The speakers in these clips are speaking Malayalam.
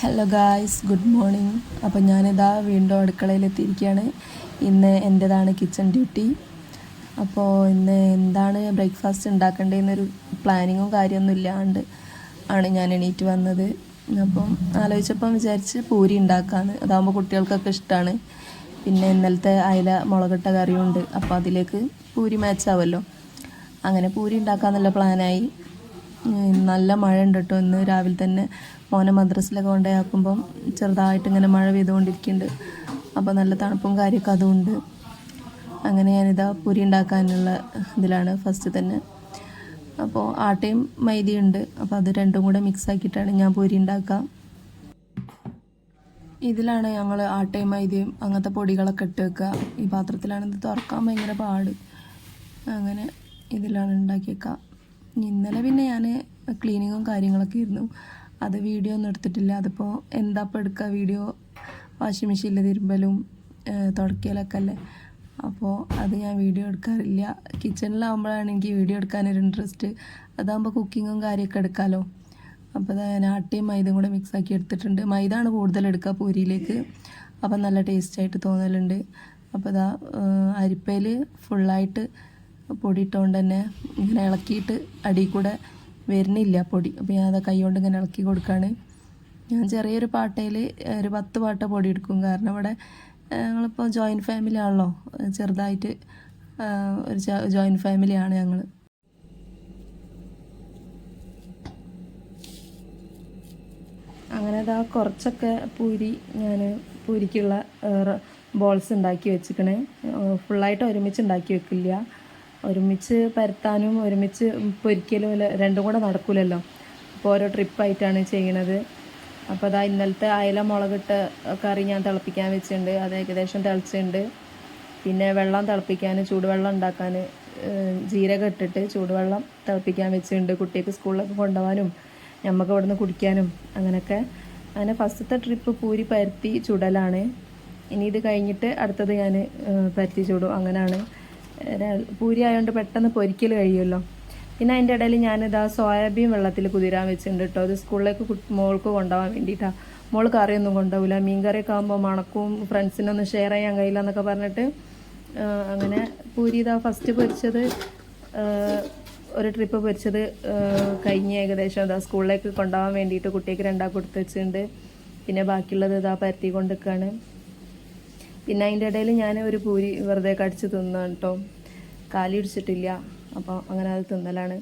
Hello guys, good morning. അപ്പോൾ ഞാനിതാ വീണ്ടും അടുക്കളയിലെത്തിയിരിക്കുകയാണ്. ഇന്ന് എൻ്റേതാണ് കിച്ചൺ ഡ്യൂട്ടി. അപ്പോൾ ഇന്ന് എന്താണ് ബ്രേക്ക്ഫാസ്റ്റ് ഉണ്ടാക്കേണ്ടതെന്നൊരു പ്ലാനിങ്ങും കാര്യമൊന്നും ഇല്ലാണ്ട് ആണ് ഞാൻ എണീറ്റ് വന്നത്. അപ്പം ആലോചിച്ചപ്പം വിചാരിച്ച് പൂരി ഉണ്ടാക്കാമെന്ന്. അതാകുമ്പോൾ കുട്ടികൾക്കൊക്കെ ഇഷ്ടമാണ്. പിന്നെ ഇന്നലത്തെ അയില മുളകിട്ട കറിയുണ്ട്, അപ്പോൾ അതിലേക്ക് പൂരി മാച്ചാവുമല്ലോ. അങ്ങനെ പൂരി ഉണ്ടാക്കാമെന്നുള്ള പ്ലാനായി. നല്ല മഴ ഉണ്ട് കേട്ടോ. ഇന്ന് രാവിലെ തന്നെ മോനെ മദ്രസിലൊക്കെ കൊണ്ടുപോയാക്കുമ്പം ചെറുതായിട്ട് ഇങ്ങനെ മഴ പെയ്തുകൊണ്ടിരിക്കുന്നുണ്ട്. അപ്പോൾ നല്ല തണുപ്പും കാര്യമൊക്കെ അതുകൊണ്ട് അങ്ങനെ ഞാനിതാ പൂരി ഉണ്ടാക്കാനുള്ള ഇതിലാണ് ഫസ്റ്റ് തന്നെ. അപ്പോൾ ആട്ടയും മൈദയുണ്ട്, അപ്പോൾ അത് രണ്ടും കൂടെ മിക്സ് ആക്കിയിട്ടാണ് ഞാൻ പൂരി ഉണ്ടാക്കുക. ഇതിലാണ് ഞങ്ങൾ ആട്ടയും മൈദയും അങ്ങനത്തെ പൊടികളൊക്കെ ഇട്ട് വെക്കുക. ഈ പാത്രത്തിലാണ് ഇത് തുറക്കാൻ ഭയങ്കര പാട്. അങ്ങനെ ഇതിലാണ് ഉണ്ടാക്കിയേക്കുക. ഇന്നലെ പിന്നെ ഞാൻ ക്ലീനിങ്ങും കാര്യങ്ങളൊക്കെ ആയിരുന്നു, അത് വീഡിയോ ഒന്നും എടുത്തിട്ടില്ല. അതിപ്പോൾ എന്താ ഇപ്പോൾ എടുക്കുക വീഡിയോ, വാഷിംഗ് മെഷീനിൽ തിരുമ്പലും തുടക്കലൊക്കെ അല്ലേ, അപ്പോൾ അത് ഞാൻ വീഡിയോ എടുക്കാറില്ല. കിച്ചണിലാവുമ്പോഴാണ് എനിക്ക് വീഡിയോ എടുക്കാനൊരു ഇൻട്രസ്റ്റ്. അതാകുമ്പോൾ കുക്കിങ്ങും കാര്യമൊക്കെ എടുക്കാമല്ലോ. അപ്പോൾ ഞാൻ ആട്ടയും മൈദയും കൂടെ മിക്സാക്കി എടുത്തിട്ടുണ്ട്. മൈദ ആണ് കൂടുതൽ എടുക്കുക പൂരിയിലേക്ക്, അപ്പം നല്ല ടേസ്റ്റായിട്ട് തോന്നലുണ്ട്. അപ്പോൾ ഇതാ അരിപ്പയിൽ ഫുള്ളായിട്ട് പൊടി ഇട്ടുകൊണ്ട് തന്നെ ഇങ്ങനെ ഇളക്കിയിട്ട് അടിയിൽ കൂടെ വരുന്നില്ല പൊടി. അപ്പോൾ ഞാൻ അത് കൈ കൊണ്ട് ഇങ്ങനെ ഇളക്കി കൊടുക്കുകയാണ്. ഞാൻ ചെറിയൊരു പാട്ടയിൽ ഒരു 10 പാട്ട പൊടി എടുക്കും, കാരണം ഇവിടെ ഞങ്ങളിപ്പോൾ ജോയിൻറ്റ് ഫാമിലി ആണല്ലോ, ചെറുതായിട്ട് ഒരു ജോയിൻറ്റ് ഫാമിലിയാണ് ഞങ്ങൾ. അങ്ങനെ അതാ കുറച്ചൊക്കെ പൂരി ഞാൻ പൂരിക്കുള്ള ബോൾസ് ഉണ്ടാക്കി വെച്ചിക്കണേ. ഫുള്ളായിട്ട് ഒരുമിച്ച് ഉണ്ടാക്കി വെക്കില്ല, ഒരുമിച്ച് പരത്താനും ഒരുമിച്ച് പൊരിക്കലും രണ്ടും കൂടെ നടക്കില്ലല്ലോ. അപ്പോൾ ഓരോ ട്രിപ്പായിട്ടാണ് ചെയ്യണത്. അപ്പോൾ അതാ ഇന്നലത്തെ അയില മുളകിട്ട് കറി ഞാൻ തിളപ്പിക്കാൻ വെച്ചിട്ടുണ്ട്, അത് ഏകദേശം തിളച്ചിട്ടുണ്ട്. പിന്നെ വെള്ളം തിളപ്പിക്കാൻ, ചൂടുവെള്ളം ഉണ്ടാക്കാൻ ജീരകം ഇട്ടിട്ട് ചൂടുവെള്ളം തിളപ്പിക്കാൻ വെച്ചിട്ടുണ്ട്, കുട്ടിക്ക് സ്കൂളിലൊക്കെ കൊണ്ടുപോകാനും നമുക്ക് ഇവിടുന്ന് കുടിക്കാനും അങ്ങനെയൊക്കെ. അങ്ങനെ ഫസ്റ്റത്തെ ട്രിപ്പ് പൂരി പരത്തി ചുടലാണ്. ഇനി ഇത് കഴിഞ്ഞിട്ട് അടുത്തത് ഞാൻ പരത്തി ചൂടും. അങ്ങനെയാണ്. പൂരി ആയതുകൊണ്ട് പെട്ടെന്ന് പൊരിക്കൽ കഴിയുമല്ലോ. പിന്നെ അതിൻ്റെ ഇടയിൽ ഞാനിതാ സോയാബീൻ വെള്ളത്തിൽ കുതിരാൻ വെച്ചിട്ടുണ്ട് കേട്ടോ. അത് സ്കൂളിലേക്ക് മോൾക്ക് കൊണ്ടുപോകാൻ വേണ്ടിയിട്ടാണ്. മോൾ കറിയൊന്നും കൊണ്ടുപോകില്ല, മീൻ കറിയൊക്കെ ആകുമ്പോൾ മണക്കും, ഫ്രണ്ട്സിനൊന്നും ഷെയർ ചെയ്യാൻ കഴിയില്ല എന്നൊക്കെ പറഞ്ഞിട്ട് അങ്ങനെ പൂരി ഇതാ ഫസ്റ്റ് പൊരിച്ചത്, ഒരു ട്രിപ്പ് പൊരിച്ചത് കഴിഞ്ഞ് ഏകദേശം ഇതാ സ്കൂളിലേക്ക് കൊണ്ടുപോകാൻ വേണ്ടിയിട്ട് കുട്ടിക്ക് 2 കൊടുത്ത് വെച്ചിട്ടുണ്ട്. പിന്നെ ബാക്കിയുള്ളത് ഇതാ പരത്തി കൊണ്ടിരിക്കുകയാണ്. പിന്നെ അതിൻ്റെ ഇടയിൽ ഞാൻ ഒരു പൂരി വെറുതെ കടിച്ച് തിന്നാണ് കേട്ടോ, കാലി ഇടിച്ചിട്ടില്ല. അപ്പോൾ അങ്ങനെ അത് തിന്നലാണ്.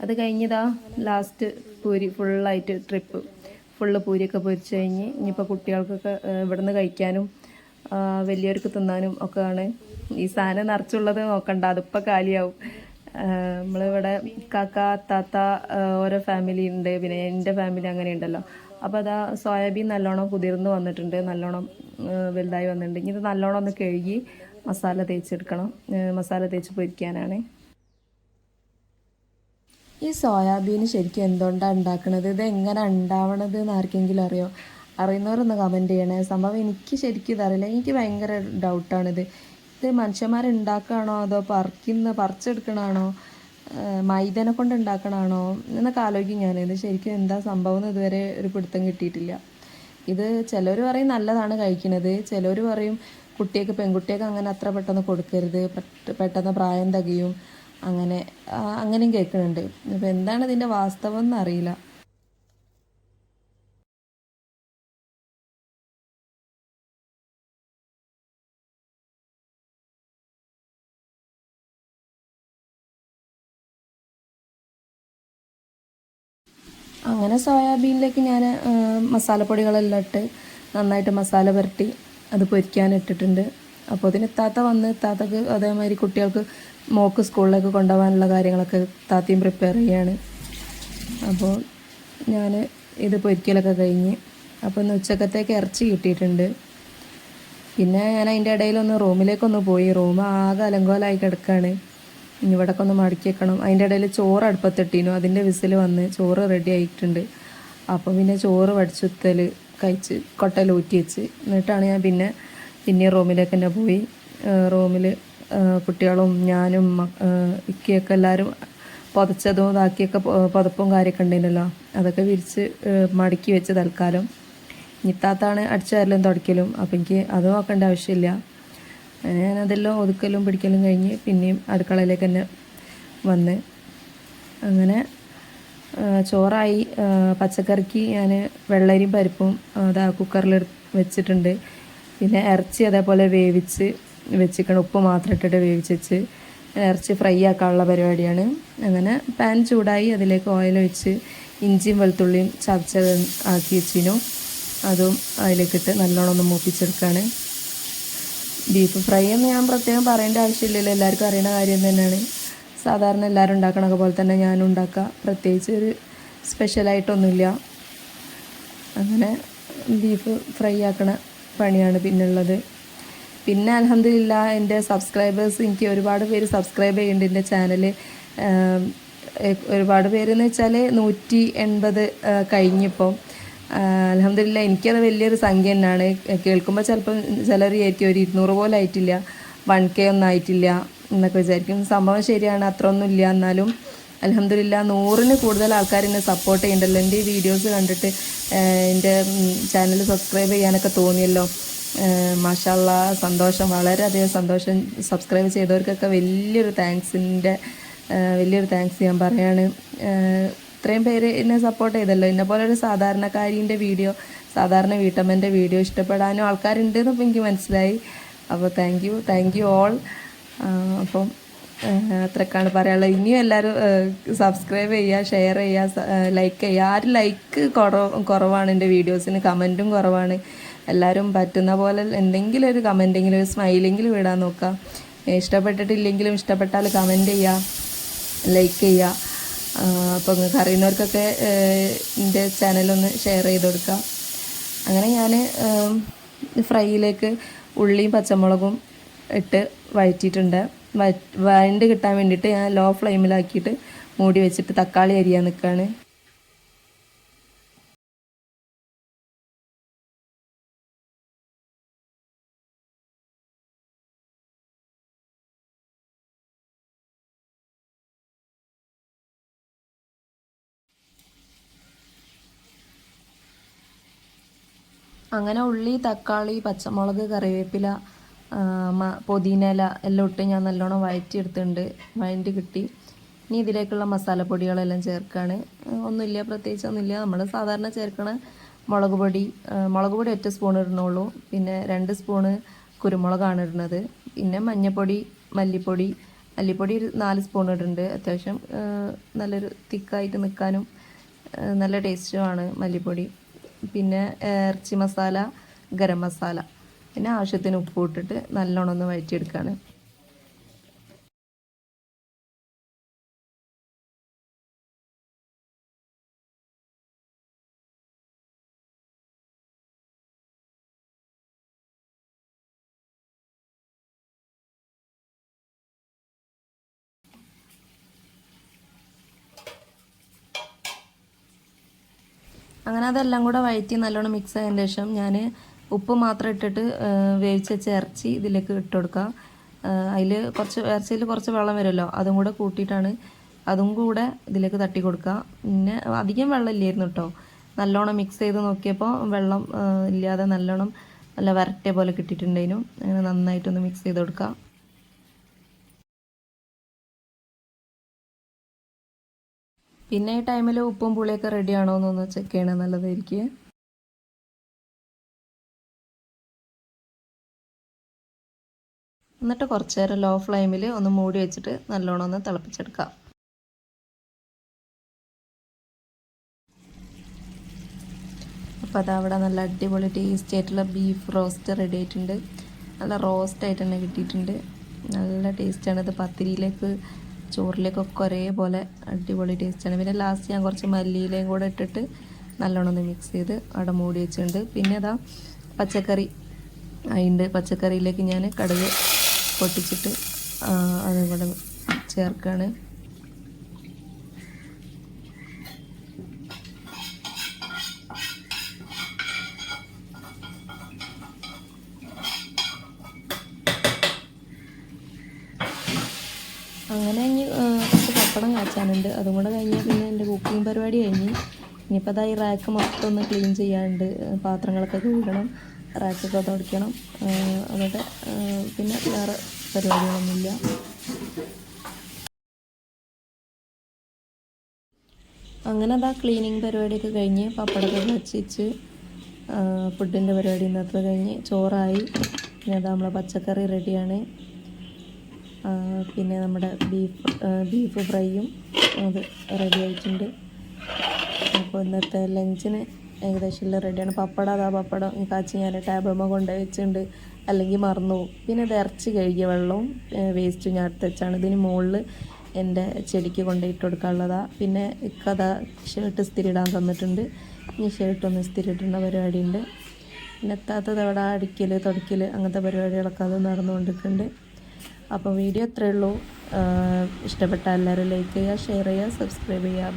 അത് കഴിഞ്ഞതാ ലാസ്റ്റ് പൂരി ഫുള്ളായിട്ട് ട്രിപ്പ് ഫുള്ള് പൂരിയൊക്കെ പൊരിച്ച് കഴിഞ്ഞ് ഇനിയിപ്പോൾ കുട്ടികൾക്കൊക്കെ ഇവിടുന്ന് കഴിക്കാനും വലിയവർക്ക് തിന്നാനും ഒക്കെ ആണ്. ഈ സാധനം നിറച്ചുള്ളത് നോക്കണ്ട, അതിപ്പോൾ കാലിയാവും. നമ്മളിവിടെ കാക്ക താത്ത ഓരോ ഫാമിലി ഉണ്ട്, പിന്നെ എൻ്റെ ഫാമിലി അങ്ങനെ ഉണ്ടല്ലോ. അപ്പോൾ അതാ സോയാബീൻ നല്ലോണം കുതിർന്ന് വന്നിട്ടുണ്ട്, നല്ലോണം വലുതായി വന്നിട്ടുണ്ട്. ഇനി ഇത് നല്ലോണം ഒന്ന് കഴുകി മസാല തേച്ചെടുക്കണം, മസാല തേച്ച് പൊരിക്കാനാണ്. ഈ സോയാബീൻ ശരിക്കും എന്തുകൊണ്ടാണ് ഉണ്ടാക്കണത്, ഇത് എങ്ങനെ ഉണ്ടാവണത് എന്ന് ആർക്കെങ്കിലും അറിയോ? അറിയുന്നവരൊന്ന് കമൻറ്റ് ചെയ്യണേ. സംഭവം എനിക്ക് ശരിക്കും ഇതറിയില്ല, എനിക്ക് ഭയങ്കര ഡൗട്ടാണിത്. ഇത് മനുഷ്യന്മാരുണ്ടാക്കുകയാണോ അതോ പറിച്ചെടുക്കണാണോ, മൈദനെ കൊണ്ട് ഉണ്ടാക്കണാണോ എന്നൊക്കെ ആലോചിക്കും ഞാനിത്. ശരിക്കും എന്താ സംഭവം എന്ന് ഇതുവരെ ഒരു പിടുത്തം കിട്ടിയിട്ടില്ല. ഇത് ചിലർ പറയും നല്ലതാണ് കഴിക്കുന്നത്, ചിലർ പറയും പെൺകുട്ടിയൊക്കെ അങ്ങനെ അത്ര പെട്ടെന്ന് കൊടുക്കരുത്, പെട്ടെന്ന് പ്രായം തികയും, അങ്ങനെയും കേൾക്കുന്നുണ്ട്. അപ്പോൾ എന്താണ് ഇതിൻ്റെ വാസ്തവം എന്നറിയില്ല. അങ്ങനെ സോയാബീനിലേക്ക് ഞാൻ മസാലപ്പൊടികളെല്ലാം ഇട്ട് നന്നായിട്ട് മസാല പുരട്ടി അത് പൊരിക്കാനിട്ടിട്ടുണ്ട്. അപ്പോൾ അതിന് താത്ത വന്ന് താത്തക്ക് അതേമാതിരി കുട്ടികൾക്ക് മോക്ക് സ്കൂളിലേക്ക് കൊണ്ടുപോകാനുള്ള കാര്യങ്ങളൊക്കെ താത്തയും പ്രിപ്പയർ ചെയ്യാണ്. അപ്പോൾ ഞാൻ ഇത് പൊരിക്കലൊക്കെ കഴിഞ്ഞ് അപ്പോൾ ഇന്ന് ഉച്ചക്കത്തേക്ക് ഇറച്ചി കിട്ടിയിട്ടുണ്ട്. പിന്നെ ഞാൻ അതിൻ്റെ ഇടയിലൊന്ന് റൂമിലേക്കൊന്ന് പോയി, റൂം ആകെ അലങ്കോലമായി കിടക്കുകയാണ്. ഇനി ഇവിടെയൊക്കെ ഒന്ന് മടക്കി വെക്കണം. അതിൻ്റെ ഇടയിൽ ചോറ് അടുപ്പത്തിട്ടീനു, അതിൻ്റെ വിസിൽ വന്ന് ചോറ് റെഡി ആയിട്ടുണ്ട്. അപ്പോൾ പിന്നെ ചോറ് വടിച്ചുത്തൽ കഴിച്ച് കൊട്ടയിൽ ഊറ്റി വെച്ച് എന്നിട്ടാണ് ഞാൻ പിന്നെ റൂമിലേക്ക് തന്നെ പോയി. റൂമിൽ കുട്ടികളും ഞാനും ഇക്കയൊക്കെ എല്ലാവരും പുതച്ചതും ഇതാക്കിയൊക്കെ പുതപ്പും കാര്യമൊക്കെ ഉണ്ടല്ലോ, അതൊക്കെ വിരിച്ച് മടക്കി വെച്ച് തൽക്കാലം. ഇത്താത്താണ് അടിച്ചു വരലും തുടയ്ക്കലും. അപ്പം എനിക്ക് അത് നോക്കേണ്ട ആവശ്യമില്ല. ഞാനതെല്ലാം ഒതുക്കലും പിടിക്കലും കഴിഞ്ഞ് പിന്നെയും അടുക്കളയിലേക്ക് തന്നെ വന്ന് അങ്ങനെ ചോറായി. പച്ചക്കറിക്ക് ഞാൻ വെള്ളരിയും പരിപ്പും അതാ കുക്കറിൽ വെച്ചിട്ടുണ്ട്. പിന്നെ ഇറച്ചി അതേപോലെ വെച്ചിക്കണം. ഉപ്പ് മാത്രം ഇട്ടിട്ട് വേവിച്ച് ഇറച്ചി ഫ്രൈ ആക്കാനുള്ള പരിപാടിയാണ്. അങ്ങനെ പാൻ ചൂടായി അതിലേക്ക് ഓയിൽ ഒഴിച്ച് ഇഞ്ചിയും വെളുത്തുള്ളിയും ചതച്ചത് ആക്കി വെച്ചിനു. അതും അതിലേക്കിട്ട് നല്ലോണം ഒന്ന് മൂപ്പിച്ചെടുക്കുകയാണ്. ബീഫ് ഫ്രൈ എന്ന് ഞാൻ പ്രത്യേകം പറയേണ്ട ആവശ്യമില്ലല്ലോ, എല്ലാവർക്കും അറിയുന്ന കാര്യം തന്നെയാണ്. സാധാരണ എല്ലാവരും ഉണ്ടാക്കണൊക്കെ പോലെ തന്നെ ഞാനും ഉണ്ടാക്കുക. പ്രത്യേകിച്ച് ഒരു സ്പെഷ്യലായിട്ടൊന്നുമില്ല. അങ്ങനെ ബീഫ് ഫ്രൈ ആക്കണ പണിയാണ് പിന്നുള്ളത്. പിന്നെ അൽഹംദുലില്ലാ എൻ്റെ സബ്സ്ക്രൈബേഴ്സ്, എനിക്ക് ഒരുപാട് പേര് സബ്സ്ക്രൈബ് ചെയ്യുന്നുണ്ട് എൻ്റെ ചാനൽ. ഒരുപാട് പേരെന്ന് വെച്ചാൽ 180 കഴിഞ്ഞിപ്പോൾ. അൽഹംദുലില്ലാ എനിക്കത് വലിയൊരു സംഖ്യ തന്നെയാണ്. കേൾക്കുമ്പോൾ ചിലപ്പം ചിലർ വിചാരിക്കും ഒരു 200 പോലും ആയിട്ടില്ല, 1K ഒന്നും ആയിട്ടില്ല എന്നൊക്കെ വിചാരിക്കും. സംഭവം ശരിയാണ്, അത്ര ഒന്നും ഇല്ല. എന്നാലും അൽഹംദുലില്ലാ 100ന് കൂടുതൽ ആൾക്കാർ എന്നെ സപ്പോർട്ട് ചെയ്യുന്നുണ്ടല്ലോ. എൻ്റെ ഈ വീഡിയോസ് കണ്ടിട്ട് എൻ്റെ ചാനൽ സബ്സ്ക്രൈബ് ചെയ്യാനൊക്കെ തോന്നിയല്ലോ. മാഷാ അല്ലാ, സന്തോഷം, വളരെയധികം സന്തോഷം. സബ്സ്ക്രൈബ് ചെയ്തവർക്കൊക്കെ വലിയൊരു താങ്ക്സ് ഞാൻ പറയാണ്. ഇത്രയും പേര് എന്നെ സപ്പോർട്ട് ചെയ്തല്ലോ. എന്നെ പോലെ ഒരു സാധാരണക്കാരീൻ്റെ വീഡിയോ, സാധാരണ വീട്ടമ്മൻ്റെ വീഡിയോ ഇഷ്ടപ്പെടാനും ആൾക്കാരുണ്ടെന്ന് ഇപ്പം എനിക്ക് മനസ്സിലായി. അപ്പോൾ താങ്ക് യു ഓൾ. അപ്പം അത്രക്കാണ് പറയാനുള്ളത്. ഇനിയും എല്ലാവരും സബ്സ്ക്രൈബ് ചെയ്യുക, ഷെയർ ചെയ്യുക, ലൈക്ക് ചെയ്യുക. ആരും ലൈക്ക് കുറവാണ് എൻ്റെ വീഡിയോസിന്, കമൻറ്റും കുറവാണ്. എല്ലാവരും പറ്റുന്ന പോലെ എന്തെങ്കിലും ഒരു കമൻറ്റെങ്കിലും ഒരു സ്മൈലെങ്കിലും വിടാൻ നോക്കുക. ഇഷ്ടപ്പെട്ടിട്ടില്ലെങ്കിലും ഇഷ്ടപ്പെട്ടാൽ കമൻറ്റ് ചെയ്യുക, ലൈക്ക് ചെയ്യുക. അപ്പോൾ നിങ്ങൾക്ക് അറിയുന്നവർക്കൊക്കെ എൻ്റെ ചാനലൊന്ന് ഷെയർ ചെയ്ത് കൊടുക്കുക. അങ്ങനെ ഞാൻ ഫ്രൈയിലേക്ക് ഉള്ളിയും പച്ചമുളകും ഇട്ട് വഴറ്റിയിട്ടുണ്ട്. വഴണ്ട് കിട്ടാൻ വേണ്ടിയിട്ട് ഞാൻ ലോ ഫ്ലെയിമിലാക്കിയിട്ട് മൂടി വെച്ചിട്ട് തക്കാളി അരിയാൻ നിൽക്കുകയാണ്. അങ്ങനെ ഉള്ളി, തക്കാളി, പച്ചമുളക്, കറിവേപ്പില, പുതിനയില എല്ലാം ഇട്ട് ഞാൻ നല്ലോണം വഴറ്റിയെടുത്തിട്ടുണ്ട്. വഴറ്റി കിട്ടി. ഇനി ഇതിലേക്കുള്ള മസാലപ്പൊടികളെല്ലാം ചേർക്കുകയാണ്. ഒന്നുമില്ല, പ്രത്യേകിച്ചൊന്നുമില്ല. നമ്മൾ സാധാരണ ചേർക്കണ മുളക് പൊടി 8 സ്പൂൺ ഇടണുള്ളൂ. പിന്നെ 2 സ്പൂണ് കുരുമുളകാണ് ഇടുന്നത്. പിന്നെ മഞ്ഞൾപ്പൊടി, മല്ലിപ്പൊടി 4 സ്പൂൺ ഇടുന്നുണ്ട്. അത്യാവശ്യം നല്ലൊരു തിക്കായിട്ട് നിൽക്കാനും നല്ല ടേസ്റ്റുമാണ് മല്ലിപ്പൊടി. പിന്നെ ഇറച്ചി മസാല, ഗരം മസാല, പിന്നെ ആവശ്യത്തിന് ഉപ്പ് ഇട്ടിട്ട് നല്ലോണം ഒന്ന് വഴറ്റിയെടുക്കുകയാണ്. അങ്ങനെ അതെല്ലാം കൂടെ വഴറ്റി നല്ലോണം മിക്സ് ആയതിന് ശേഷം ഞാൻ ഉപ്പ് മാത്രം ഇട്ടിട്ട് വേവിച്ച് വെച്ച ഇറച്ചി ഇതിലേക്ക് ഇട്ട് കൊടുക്കുക. ഇറച്ചിയിൽ കുറച്ച് വെള്ളം വരുമല്ലോ, അതും കൂടെ കൂട്ടിയിട്ടാണ് അതും കൂടെ ഇതിലേക്ക് തട്ടി കൊടുക്കുക. പിന്നെ അധികം വെള്ളം ഇല്ലായിരുന്നു കേട്ടോ. നല്ലോണം മിക്സ് ചെയ്ത് നോക്കിയപ്പോൾ വെള്ളം ഇല്ലാതെ നല്ലോണം നല്ല വരട്ടിയ പോലെ കിട്ടിയിട്ടുണ്ടായിരുന്നു. അങ്ങനെ നന്നായിട്ടൊന്ന് മിക്സ് ചെയ്ത് കൊടുക്കുക. പിന്നെ ഈ ടൈമിൽ ഉപ്പും പുളിയൊക്കെ റെഡി ആണോ എന്നൊന്ന് ചെക്ക് ചെയ്യണത് നല്ലതായിരിക്കും. എന്നിട്ട് കുറച്ച് നേരം ലോ ഫ്ലെയിമിൽ ഒന്ന് മൂടി വെച്ചിട്ട് നല്ലോണം ഒന്ന് തിളപ്പിച്ചെടുക്കാം. അപ്പോൾ അതവിടെ നല്ല അടിപൊളി ടേസ്റ്റി ആയിട്ടുള്ള ബീഫ് റോസ്റ്റ് റെഡി ആയിട്ടുണ്ട്. നല്ല റോസ്റ്റായിട്ട് തന്നെ കിട്ടിയിട്ടുണ്ട്. നല്ല ടേസ്റ്റാണ്. ഇത് പത്തിരിയിലേക്ക്, ചോറിലേക്കൊക്കെ ഒരേപോലെ അടിപൊളി ടേസ്റ്റാണ്. പിന്നെ ലാസ്റ്റ് ഞാൻ കുറച്ച് മല്ലിയിലയും കൂടെ ഇട്ടിട്ട് നല്ലോണം ഒന്ന് മിക്സ് ചെയ്ത് അവിടെ മൂടി വെച്ചിട്ടുണ്ട്. പിന്നെ അതാ പച്ചക്കറി അതിൻ്റെ പച്ചക്കറിയിലേക്ക് ഞാൻ കടുക് പൊട്ടിച്ചിട്ട് അതും കൂടെ ചേർക്കുകയാണ്. അങ്ങനെ കുറച്ച് പപ്പടം കാച്ചാനുണ്ട്. അതും കൂടെ കഴിഞ്ഞാൽ പിന്നെ എൻ്റെ കുക്കിംഗ് പരിപാടി കഴിഞ്ഞ്. ഇനിയിപ്പോൾ അതാ ഈ റാക്ക് മൊത്തം ഒന്ന് ക്ലീൻ ചെയ്യാണ്ട്, പാത്രങ്ങളൊക്കെ കഴുകണം, റാക്കൊക്കെ തുടയ്ക്കണം. അതൊക്കെ പിന്നെ വേറെ പരിപാടികളൊന്നുമില്ല. അങ്ങനെ അതാ ക്ലീനിങ് പരിപാടിയൊക്കെ കഴിഞ്ഞ് പപ്പടമൊക്കെ വച്ചിച്ച് ഫുഡിൻ്റെ പരിപാടി ഇന്നത്തെ കഴിഞ്ഞ് ചോറായി. പിന്നെ അതാ നമ്മളെ പച്ചക്കറി റെഡിയാണ്. പിന്നെ നമ്മുടെ ബീഫ് ഫ്രൈയും അത് റെഡി ആയിട്ടുണ്ട്. അപ്പോൾ ഇന്നത്തെ ലഞ്ചിന് ഏകദേശം എല്ലാം റെഡിയാണ്. പപ്പടം കാച്ചി ഞാൻ ടേബിൾമ കൊണ്ടുപോയി വെച്ചിട്ടുണ്ട്, അല്ലെങ്കിൽ മറന്നു പോകും. പിന്നെ ഇത് ഇറച്ചി കഴുകിയ വെള്ളവും വേസ്റ്റും ഞാൻ എടുത്ത് വെച്ചാണ്. ഇതിന് മുകളിൽ എൻ്റെ ചെടിക്ക് കൊണ്ടുപോയിട്ട് കൊടുക്കാനുള്ളതാണ്. പിന്നെ കഥ ഷർട്ട് ഇസ്തിരി ഇടാൻ തന്നിട്ടുണ്ട്. ഇനി ഷർട്ടൊന്ന് ഇസ്തിരി ഇടുന്ന പരിപാടിയുണ്ട്. പിന്നെ എത്താത്തത് അവിടെ അടിക്കൽ തുടയ്ക്കൽ അങ്ങനത്തെ പരിപാടികളൊക്കെ അത് നടന്നുകൊണ്ടിരിക്കുന്നുണ്ട്. അപ്പോൾ വീഡിയോ ഇത്രയേ ഉള്ളൂ. ഇഷ്ടപ്പെട്ട എല്ലാവരും ലൈക്ക് ചെയ്യുക, ഷെയർ ചെയ്യുക, സബ്സ്ക്രൈബ് ചെയ്യുക.